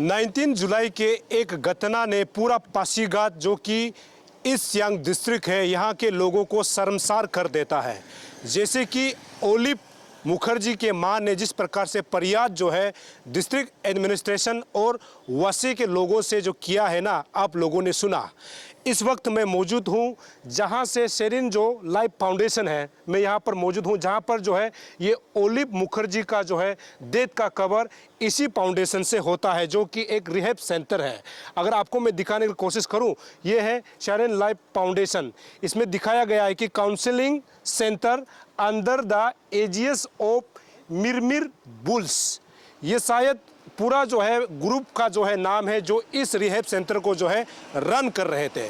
19 जुलाई के एक घटना ने पूरा पासीघाट जो कि ईस्ट सियांग डिस्ट्रिक्ट है यहाँ के लोगों को शर्मसार कर देता है। जैसे कि ओलिव मुखर्जी के मां ने जिस प्रकार से फरियाद जो है डिस्ट्रिक्ट एडमिनिस्ट्रेशन और वसी के लोगों से जो किया है ना, आप लोगों ने सुना। इस वक्त मैं मौजूद हूँ जहाँ से शेरिन जो लाइफ फाउंडेशन है, मैं यहाँ पर मौजूद हूँ जहाँ पर जो है ये ओलिव मुखर्जी का जो है डेथ का कवर इसी फाउंडेशन से होता है, जो कि एक रिहैब सेंटर है। अगर आपको मैं दिखाने की कोशिश करूँ, ये है शेरिन लाइफ फाउंडेशन। इसमें दिखाया गया है कि counselling centre under the AGS of मिरमिर बुल्स। ये शायद पूरा जो है ग्रुप का जो है नाम है जो इस रिहैब सेंटर को जो है रन कर रहे थे।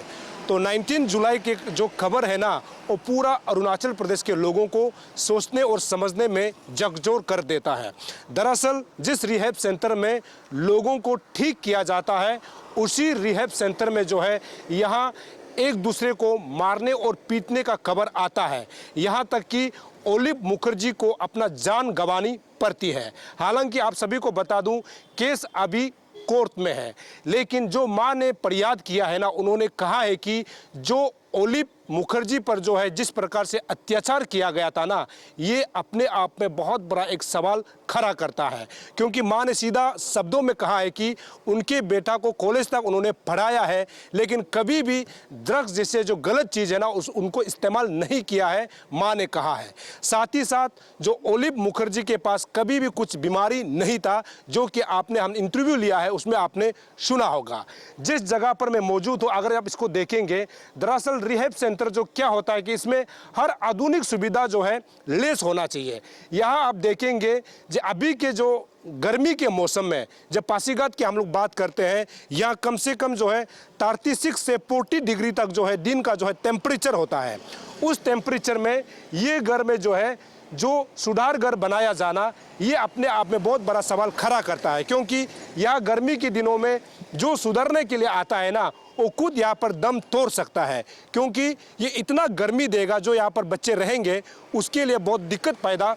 तो 19 जुलाई के जो खबर है ना, वो पूरा अरुणाचल प्रदेश के लोगों को सोचने और समझने में झकझोर कर देता है। दरअसल जिस रिहैब सेंटर में लोगों को ठीक किया जाता है, उसी रिहैब सेंटर में जो है यहाँ एक दूसरे को मारने और पीटने का खबर आता है। यहाँ तक कि ओलिव मुखर्जी को अपना जान गंवानी पड़ती है। हालांकि आप सभी को बता दूं, केस अभी कोर्ट में है, लेकिन जो मां ने फरियाद किया है ना, उन्होंने कहा है कि जो ओलिव मुखर्जी पर जो है जिस प्रकार से अत्याचार किया गया था ना, ये अपने आप में बहुत बड़ा एक सवाल खड़ा करता है। क्योंकि मां ने सीधा शब्दों में कहा है कि उनके बेटा को कॉलेज तक उन्होंने पढ़ाया है, लेकिन कभी भी ड्रग्स जैसे जो गलत चीज़ है ना उनको इस्तेमाल नहीं किया है, मां ने कहा है। साथ ही साथ जो ओलिव मुखर्जी के पास कभी भी कुछ बीमारी नहीं था, जो कि हम इंटरव्यू लिया है उसमें आपने सुना होगा। जिस जगह पर मैं मौजूद हूँ, अगर आप इसको देखेंगे, दरअसल रिहैब सेंटर जो क्या होता है कि इसमें हर आधुनिक सुविधा जो है लेस होना चाहिए। यहाँ आप देखेंगे जो अभी के जो गर्मी के मौसम में जब पासीघाट की हम लोग बात करते हैं, यहाँ कम से कम जो है 36 से 40 डिग्री तक जो है दिन का जो है टेम्परेचर होता है। उस टेम्परेचर में ये घर में जो है जो सुधार घर बनाया जाना, ये अपने आप में बहुत बड़ा सवाल खड़ा करता है। क्योंकि यहाँ गर्मी के दिनों में जो सुधरने के लिए आता है ना, वो खुद यहाँ पर दम तोड़ सकता है, क्योंकि ये इतना गर्मी देगा जो यहाँ पर बच्चे रहेंगे उसके लिए बहुत दिक्कत पैदा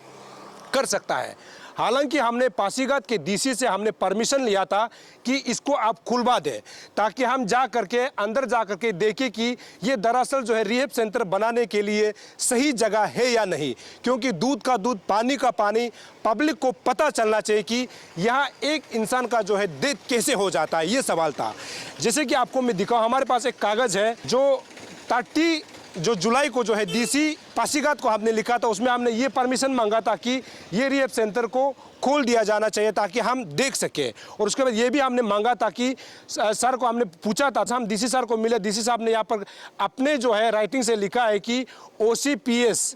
कर सकता है। हालांकि हमने पासीघाट के डीसी से हमने परमिशन लिया था कि इसको आप खुलवा दें, ताकि हम जा करके अंदर जा करके देखें कि ये दरअसल जो है रिहैब सेंटर बनाने के लिए सही जगह है या नहीं। क्योंकि दूध का दूध पानी का पानी, पब्लिक को पता चलना चाहिए कि यहाँ एक इंसान का जो है डेथ कैसे हो जाता है, ये सवाल था। जैसे कि आपको मैं दिखाऊँ, हमारे पास एक कागज़ है जो 30 जुलाई को जो है डीसी पासीघाट को हमने लिखा था। उसमें हमने ये परमिशन मांगा था कि ये रिहैब सेंटर को खोल दिया जाना चाहिए ताकि हम देख सके। और उसके बाद ये भी हमने मांगा था कि सर को हमने पूछा था, हम डीसी सर को मिले, डीसी साहब ने यहाँ पर अपने जो है राइटिंग से लिखा है कि OCPS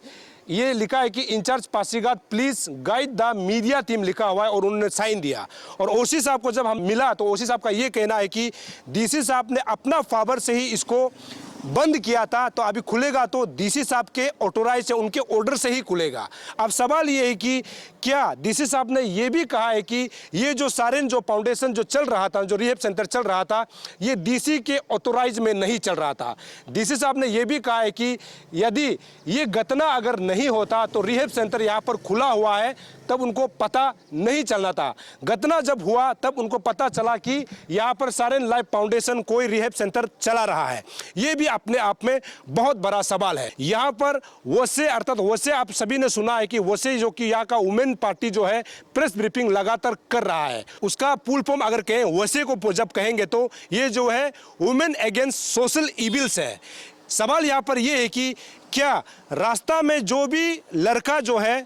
ये लिखा है कि incharge Pasighat please guide the media team लिखा हुआ है, और उन्होंने साइन दिया। और ओसी साहब को जब हम मिला तो ओसी साहब का ये कहना है कि डीसी साहब ने अपना फावर से ही इसको बंद किया था, तो अभी खुलेगा तो डीसी साहब के ऑथोराइज से, उनके ऑर्डर से ही खुलेगा। अब सवाल ये है कि क्या डीसी साहब ने ये भी कहा है कि ये जो सारेन जो फाउंडेशन जो चल रहा था, जो रिहैब सेंटर चल रहा था, ये डीसी के ऑथोराइज में नहीं चल रहा था। डीसी साहब ने ये भी कहा है कि यदि ये घटना अगर नहीं होता तो रिहैब सेंटर यहाँ पर खुला हुआ है, तब उनको पता नहीं चलना था। घटना जब हुआ तब उनको पता चला कि यहाँ पर सारेन लाइफ फाउंडेशन कोई रिहैब सेंटर चला रहा है। ये भी अपने आप में बहुत बड़ा सवाल है। यहाँ पर वसे अर्थात वसे, आप सभी ने सुना है कि वसे जो कि यहाँ का वुमेन पार्टी जो है प्रेस ब्रीफिंग लगातार कर रहा है, उसका फुल फॉर्म अगर कहें वसे को जब कहेंगे तो ये जो है वुमेन अगेंस्ट सोशल इविल्स है। सवाल यहाँ पर यह है कि क्या रास्ता में जो भी लड़का जो है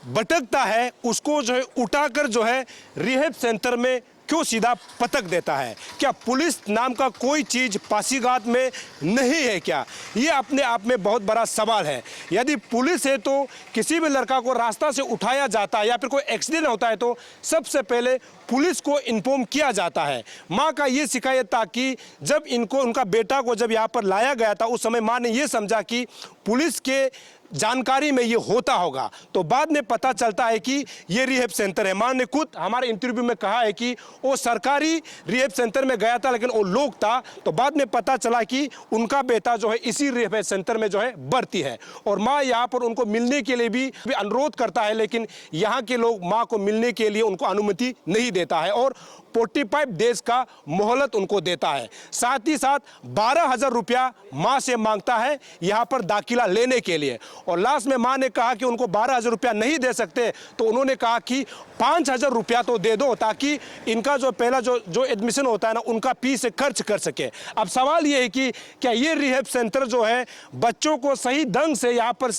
भटकता है उसको जो है उठाकर जो है रिहैब सेंटर में क्यों सीधा पटक देता है? क्या पुलिस नाम का कोई चीज़ पासीघाट में नहीं है क्या? ये अपने आप में बहुत बड़ा सवाल है। यदि पुलिस है तो किसी भी लड़का को रास्ता से उठाया जाता है या फिर कोई एक्सीडेंट होता है तो सबसे पहले पुलिस को इन्फॉर्म किया जाता है। माँ का ये शिकायत था कि जब उनका बेटा को जब यहाँ पर लाया गया था, उस समय माँ ने ये समझा कि पुलिस के जानकारी में ये होता होगा, तो बाद में पता चलता है कि ये रिहैब सेंटर है। मां ने खुद हमारे इंटरव्यू में कहा है कि वो सरकारी रिहैब सेंटर में गया था, लेकिन वो लोग था, तो बाद में पता चला कि उनका बेटा जो है इसी रिहैब सेंटर में जो है भर्ती है। और मां यहाँ पर उनको मिलने के लिए भी अनुरोध करता है, लेकिन यहाँ के लोग मां को मिलने के लिए उनको अनुमति नहीं देता है। और 45 डेज का मोहलत उनको देता है। साथ ही साथ 12,000 रुपया माँ से मांगता है यहाँ पर दाखिला लेने के लिए। और लास्ट में माँ ने कहा कि उनको 12,000 रुपया नहीं दे सकते, तो उन्होंने कहा कि 5,000 रुपया तो दे दो, ताकि इनका जो पहला जो एडमिशन होता है ना, उनका फीस से खर्च कर सके। अब सवाल ये है कि क्या ये रिहैब सेंटर जो है बच्चों को सही ढंग से यहाँ पर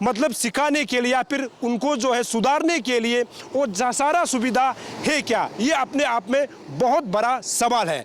मतलब सिखाने के लिए या फिर उनको जो है सुधारने के लिए वो सारा सुविधा है क्या, ये अपने आप में बहुत बड़ा सवाल है।